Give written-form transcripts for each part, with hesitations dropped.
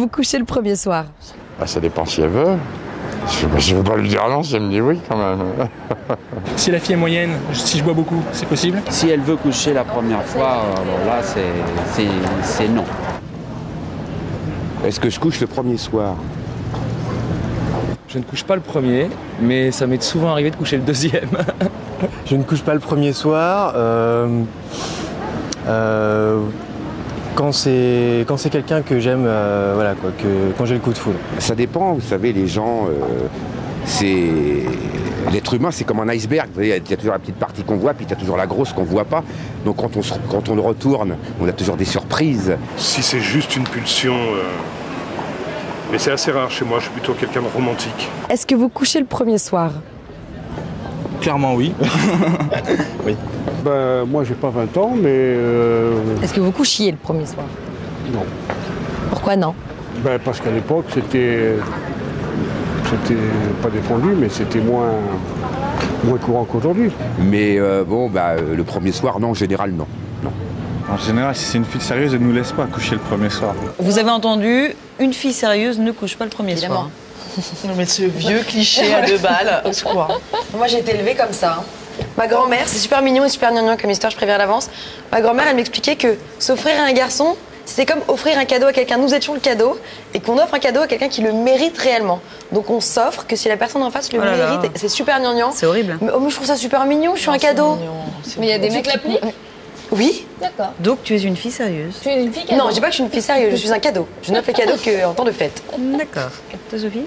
vous coucher le premier soir? Bah, ça dépend si elle veut. Je ne veux pas lui dire non si elle me dit oui quand même. Si la fille est moyenne, si je bois beaucoup, c'est possible? Si elle veut coucher la première fois, alors là, c'est non. Est-ce que je couche le premier soir? Je ne couche pas le premier, mais ça m'est souvent arrivé de coucher le deuxième. Je ne couche pas le premier soir. Quand c'est quelqu'un que j'aime, voilà quoi, quand j'ai le coup de foudre. Ça dépend, vous savez, les gens, l'être humain, c'est comme un iceberg. Vous voyez, il y a toujours la petite partie qu'on voit, puis il y a toujours la grosse qu'on voit pas. Donc quand on le retourne, on a toujours des surprises. Si c'est juste une pulsion, mais c'est assez rare chez moi, je suis plutôt quelqu'un de romantique. Est-ce que vous couchez le premier soir? Clairement oui. Oui. Ben, moi, j'ai pas 20 ans, mais... Est-ce que vous couchiez le premier soir? Non. Pourquoi non? Ben, parce qu'à l'époque, c'était pas défendu, mais c'était moins courant qu'aujourd'hui. Mais bon, bah, le premier soir, non, en général, non. En général, si c'est une fille sérieuse, elle ne nous laisse pas coucher le premier soir. Vous avez entendu, une fille sérieuse ne couche pas le premier soir. Non mais ce vieux cliché à 2 balles, au secours. Moi j'ai été élevée comme ça. Ma grand-mère, c'est super mignon et super gnangnan comme histoire, je préviens à l'avance. Ma grand-mère, elle m'expliquait que s'offrir à un garçon, c'était comme offrir un cadeau à quelqu'un. Nous étions le cadeau et qu'on offre un cadeau à quelqu'un qui le mérite réellement. Donc on s'offre que si la personne en face le mérite, c'est super gnangnan. C'est horrible. Mais moi je trouve ça super mignon, je suis un cadeau. Mais il y a des mecs qui... Oui. D'accord. Donc tu es une fille sérieuse. Tu es une fille cadeau. Non, je dis pas que je suis une fille sérieuse, je suis un cadeau. Je n'offre le cadeau qu'en temps de fête. D'accord. Toi, Sophie?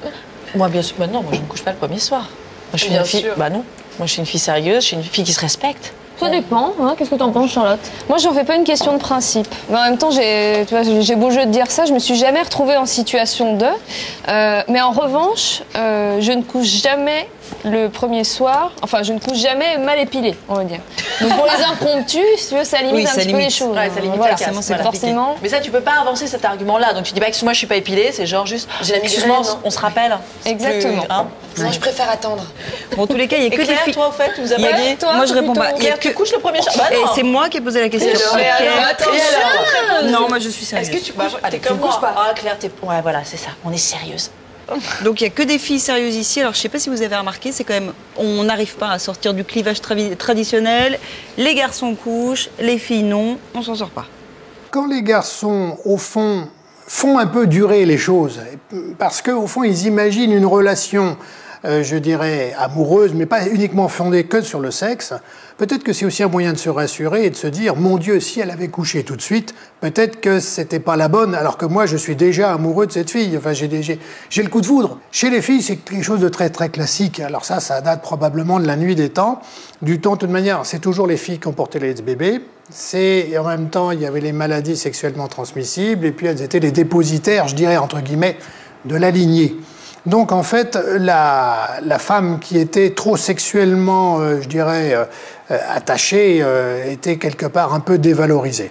Moi bien sûr, bah non, moi je ne couche pas le premier soir. Moi je suis Bien une fille, sûr. bah non. Moi je suis une fille sérieuse, je suis une fille qui se respecte. Ça dépend, hein. Qu'est-ce que t'en penses, Charlotte? Moi, j'en fais pas une question de principe. Mais en même temps, j'ai beau jeu de dire ça, je me suis jamais retrouvée en situation de. Mais en revanche, je ne couche jamais le premier soir. Enfin, je ne couche jamais mal épilée, on va dire. Donc pour les impromptus, si tu veux, ça limite un petit peu les choses. Ouais, ça limite voilà, la casse, c'est forcément. Mais ça, tu peux pas avancer cet argument-là. Donc tu dis pas que moi je suis pas épilée, c'est genre juste. J'ai la migraine, Excuse-moi, non on se rappelle. Exactement. Moi je préfère attendre. Bon, en tous les cas, il y a que des Claire, filles. toi, au fait, vous avez dit. Moi, je réponds pas. Il y a Claire, tu couches le premier soir. Bah Et non. c'est moi qui ai posé la question. Mais alors, attention. Non, moi je suis sérieuse. Est-ce que tu couches? T'es comme moi. Ah Claire, t'es. Ouais, voilà, c'est ça. On est sérieuse. Donc il n'y a que des filles sérieuses ici. Alors je sais pas si vous avez remarqué, c'est quand même, on n'arrive pas à sortir du clivage traditionnel. Les garçons couchent, les filles non, on s'en sort pas. Quand les garçons, au fond, font un peu durer les choses, parce qu'au fond, ils imaginent une relation, je dirais, amoureuse, mais pas uniquement fondée que sur le sexe, peut-être que c'est aussi un moyen de se rassurer et de se dire, mon Dieu, si elle avait couché tout de suite, peut-être que c'était pas la bonne, alors que moi, je suis déjà amoureux de cette fille. Enfin, j'ai le coup de foudre. Chez les filles, c'est quelque chose de très, très classique. Alors ça date probablement de la nuit des temps. Du temps, de toute manière, c'est toujours les filles qui ont porté les bébés. Et en même temps, il y avait les maladies sexuellement transmissibles, et puis elles étaient les dépositaires, je dirais, entre guillemets, de la lignée. Donc, en fait, la femme qui était trop sexuellement, je dirais, attachée, était quelque part un peu dévalorisée.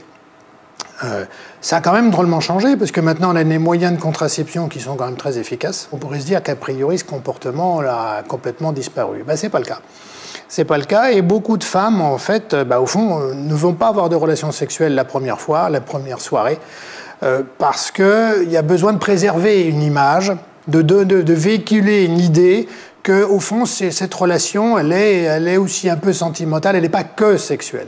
Ça a quand même drôlement changé, parce que maintenant, on a des moyens de contraception qui sont quand même très efficaces. On pourrait se dire qu'a priori, ce comportement a complètement disparu. Ben, c'est pas le cas. C'est pas le cas, et beaucoup de femmes, en fait, au fond, ne vont pas avoir de relations sexuelles la première fois, la première soirée, parce qu'il y a besoin de préserver une image, de véhiculer une idée que, au fond, cette relation, elle est aussi un peu sentimentale, elle n'est pas que sexuelle.